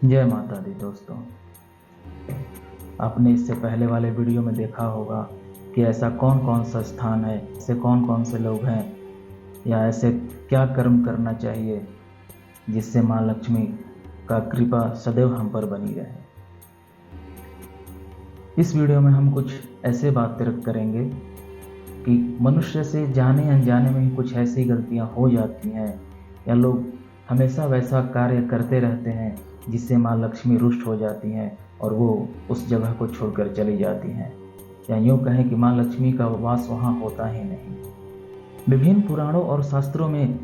जय माता दी दोस्तों। आपने इससे पहले वाले वीडियो में देखा होगा कि ऐसा कौन कौन सा स्थान है, ऐसे कौन कौन से लोग हैं, या ऐसे क्या कर्म करना चाहिए जिससे माँ लक्ष्मी का कृपा सदैव हम पर बनी रहे। इस वीडियो में हम कुछ ऐसे बातें करेंगे कि मनुष्य से जाने अनजाने में ही कुछ ऐसी गलतियां हो जाती हैं, या लोग हमेशा वैसा कार्य करते रहते हैं जिससे माँ लक्ष्मी रुष्ट हो जाती हैं और वो उस जगह को छोड़कर चली जाती हैं, या यूँ कहें कि माँ लक्ष्मी का वास वहाँ होता ही नहीं। विभिन्न पुराणों और शास्त्रों में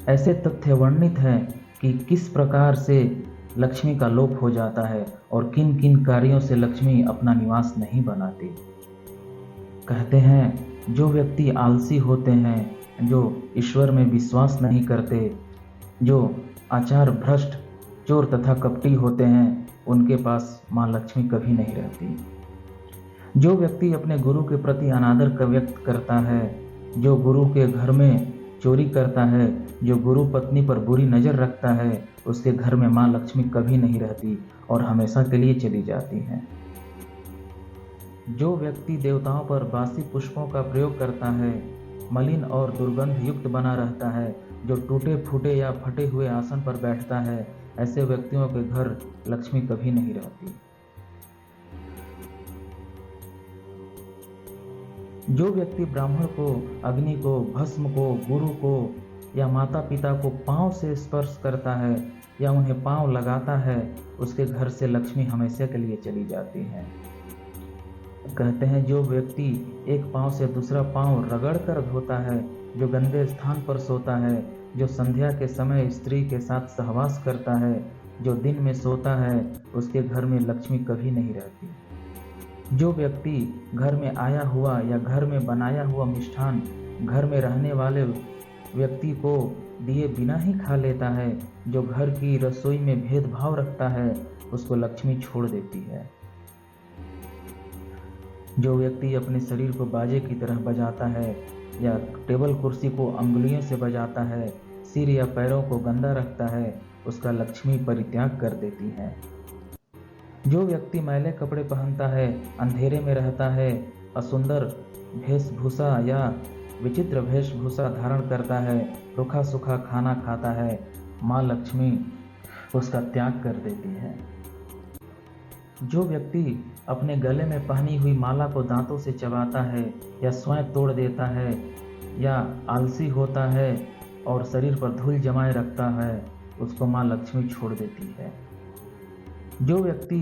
ऐसे तथ्य वर्णित हैं कि किस प्रकार से लक्ष्मी का लोप हो जाता है और किन किन कार्यों से लक्ष्मी अपना निवास नहीं बनाती। कहते हैं जो व्यक्ति आलसी होते हैं, जो ईश्वर में विश्वास नहीं करते, जो आचार भ्रष्ट, चोर तथा कपटी होते हैं, उनके पास माँ लक्ष्मी कभी नहीं रहती। जो व्यक्ति अपने गुरु के प्रति अनादर का व्यक्त करता है, जो गुरु के घर में चोरी करता है, जो गुरु पत्नी पर बुरी नज़र रखता है, उसके घर में माँ लक्ष्मी कभी नहीं रहती और हमेशा के लिए चली जाती हैं। जो व्यक्ति देवताओं पर बासी पुष्पों का प्रयोग करता है, मलिन और दुर्गंध युक्त बना रहता है, जो टूटे फूटे या फटे हुए आसन पर बैठता है, ऐसे व्यक्तियों के घर लक्ष्मी कभी नहीं रहती। जो व्यक्ति ब्राह्मण को, अग्नि को, भस्म को, गुरु को या माता पिता को पांव से स्पर्श करता है या उन्हें पांव लगाता है, उसके घर से लक्ष्मी हमेशा के लिए चली जाती है। कहते हैं जो व्यक्ति एक पांव से दूसरा पांव रगड़ कर धोता है, जो गंदे स्थान पर सोता है, जो संध्या के समय स्त्री के साथ सहवास करता है, जो दिन में सोता है, उसके घर में लक्ष्मी कभी नहीं रहती। जो व्यक्ति घर में आया हुआ या घर में बनाया हुआ मिष्ठान घर में रहने वाले व्यक्ति को दिए बिना ही खा लेता है, जो घर की रसोई में भेदभाव रखता है, उसको लक्ष्मी छोड़ देती है। जो व्यक्ति अपने शरीर को बाजे की तरह बजाता है या टेबल कुर्सी को अंगुलियों से बजाता है, सिर या पैरों को गंदा रखता है, उसका लक्ष्मी परित्याग कर देती है। जो व्यक्ति मैले कपड़े पहनता है, अंधेरे में रहता है, असुंदर वेशभूषा या विचित्र वेशभूषा धारण करता है, रूखा सूखा खाना खाता है, माँ लक्ष्मी उसका त्याग कर देती है। जो व्यक्ति अपने गले में पहनी हुई माला को दांतों से चबाता है या स्वयं तोड़ देता है या आलसी होता है और शरीर पर धूल जमाए रखता है, उसको माँ लक्ष्मी छोड़ देती है। जो व्यक्ति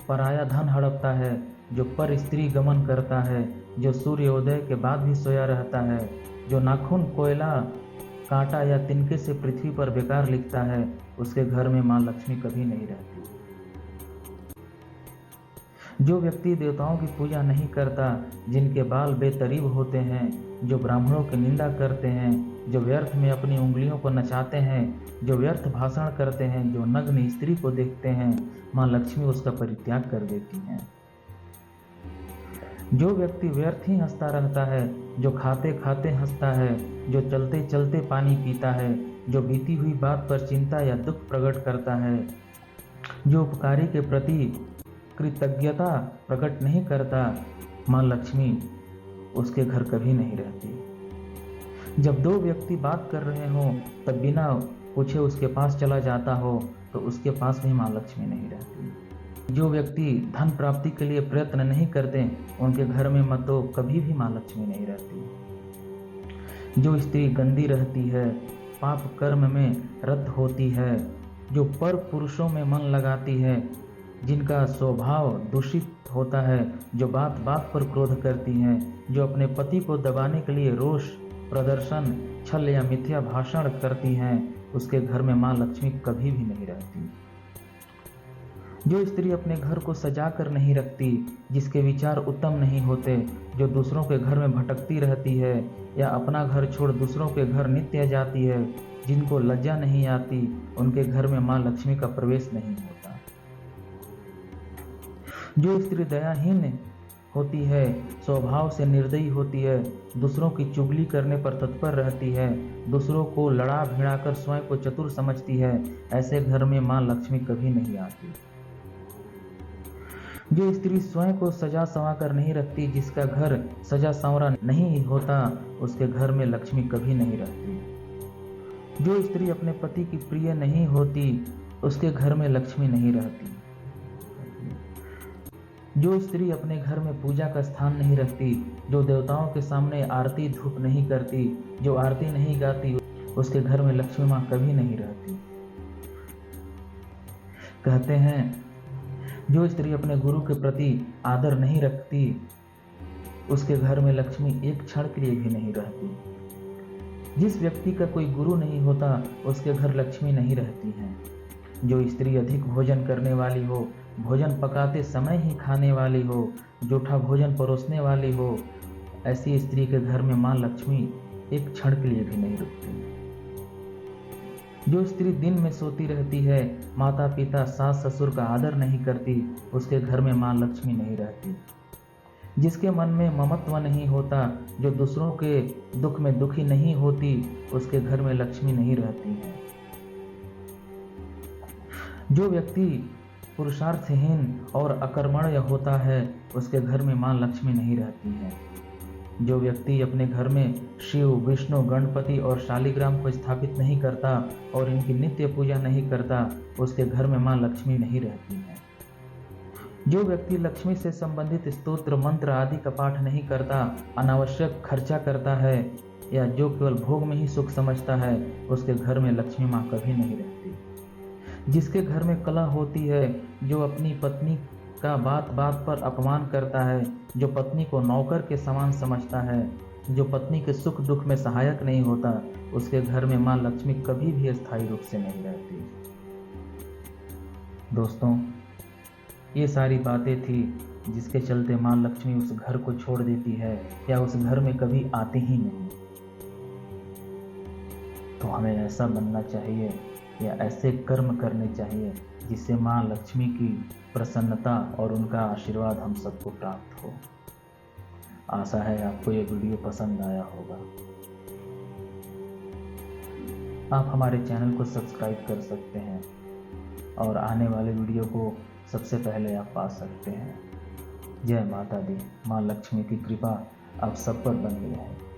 पराया धन हड़पता है, जो पर स्त्री गमन करता है, जो सूर्योदय के बाद भी सोया रहता है, जो नाखून, कोयला, कांटा या तिनके से पृथ्वी पर बेकार लिखता है, उसके घर में माँ लक्ष्मी कभी नहीं रहती। जो व्यक्ति देवताओं की पूजा नहीं करता, जिनके बाल बेतरीब होते हैं, जो ब्राह्मणों की निंदा करते हैं, जो व्यर्थ में अपनी उंगलियों को नचाते हैं, जो व्यर्थ भाषण करते हैं, जो नग्न स्त्री को देखते हैं, माँ लक्ष्मी उसका परित्याग कर देती हैं। जो व्यक्ति व्यर्थ ही हंसता रहता है, जो खाते खाते हंसता है, जो चलते चलते पानी पीता है, जो बीती हुई बात पर चिंता या दुख प्रकट करता है, जो उपकारी के प्रति कृतज्ञता प्रकट नहीं करता, माँ लक्ष्मी उसके घर कभी नहीं रहती। जब दो व्यक्ति बात कर रहे हो तब बिना पूछे उसके पास चला जाता हो, तो उसके पास भी माँ लक्ष्मी नहीं रहती। जो व्यक्ति धन प्राप्ति के लिए प्रयत्न नहीं करते, उनके घर में तो कभी भी माँ लक्ष्मी नहीं रहती। जो स्त्री गंदी रहती है, पाप कर्म में रत होती है, जो पर पुरुषों में मन लगाती है, जिनका स्वभाव दूषित होता है, जो बात बात पर क्रोध करती हैं, जो अपने पति को दबाने के लिए रोष प्रदर्शन, छल या मिथ्या भाषण करती हैं, उसके घर में माँ लक्ष्मी कभी भी नहीं रहती। जो स्त्री अपने घर को सजा कर नहीं रखती, जिसके विचार उत्तम नहीं होते, जो दूसरों के घर में भटकती रहती है या अपना घर छोड़ दूसरों के घर नित्य जाती है, जिनको लज्जा नहीं आती, उनके घर में माँ लक्ष्मी का प्रवेश नहीं होता। जो स्त्री दयाहीन होती है, स्वभाव से निर्दयी होती है, दूसरों की चुगली करने पर तत्पर रहती है, दूसरों को लड़ा भिड़ाकर स्वयं को चतुर समझती है, ऐसे घर में माँ लक्ष्मी कभी नहीं आती। जो स्त्री स्वयं को सजा संवा कर नहीं रखती, जिसका घर सजा संवरा नहीं होता, उसके घर में लक्ष्मी कभी नहीं रहती। जो स्त्री अपने पति की प्रिय नहीं होती, उसके घर में लक्ष्मी नहीं रहती। जो स्त्री अपने घर में पूजा का स्थान नहीं रखती, जो देवताओं के सामने आरती धूप नहीं करती, जो आरती नहीं गाती, उसके घर में लक्ष्मी माँ कभी नहीं रहती। कहते हैं जो स्त्री अपने गुरु के प्रति आदर नहीं रखती, उसके घर में लक्ष्मी एक क्षण के लिए भी नहीं रहती। जिस व्यक्ति का कोई गुरु नहीं होता, उसके घर लक्ष्मी नहीं रहती है। जो स्त्री अधिक भोजन करने वाली हो, भोजन पकाते समय ही खाने वाली हो, जूठा भोजन परोसने वाली हो, ऐसी स्त्री के घर में माँ लक्ष्मी एक क्षण के लिए भी नहीं रुकती। जो स्त्री दिन में सोती रहती है, माता पिता सास ससुर का आदर नहीं करती, उसके घर में माँ लक्ष्मी नहीं रहती। जिसके मन में ममत्व नहीं होता, जो दूसरों के दुख में दुखी नहीं होती, उसके घर में लक्ष्मी नहीं रहती है। जो व्यक्ति पुरुषार्थहीन और अकर्मण्य होता है, उसके घर में माँ लक्ष्मी नहीं रहती है। जो व्यक्ति अपने घर में शिव, विष्णु, गणपति और शालिग्राम को स्थापित नहीं करता और इनकी नित्य पूजा नहीं करता, उसके घर में माँ लक्ष्मी नहीं रहती है। जो व्यक्ति लक्ष्मी से संबंधित स्तोत्र मंत्र आदि का पाठ नहीं करता, अनावश्यक खर्चा करता है, या जो केवल भोग में ही सुख समझता है, उसके घर में लक्ष्मी माँ कभी नहीं रहती। जिसके घर में कलह होती है, जो अपनी पत्नी का बात बात पर अपमान करता है, जो पत्नी को नौकर के समान समझता है, जो पत्नी के सुख दुख में सहायक नहीं होता, उसके घर में माँ लक्ष्मी कभी भी स्थायी रूप से नहीं रहती। दोस्तों, ये सारी बातें थी जिसके चलते माँ लक्ष्मी उस घर को छोड़ देती है या उस घर में कभी आती ही नहीं। तो हमें ऐसा बनना चाहिए या ऐसे कर्म करने चाहिए जिससे माँ लक्ष्मी की प्रसन्नता और उनका आशीर्वाद हम सबको प्राप्त हो। आशा है आपको ये वीडियो पसंद आया होगा। आप हमारे चैनल को सब्सक्राइब कर सकते हैं और आने वाले वीडियो को सबसे पहले आप पा सकते हैं। जय माता दी। माँ लक्ष्मी की कृपा आप सब पर बनी रहे।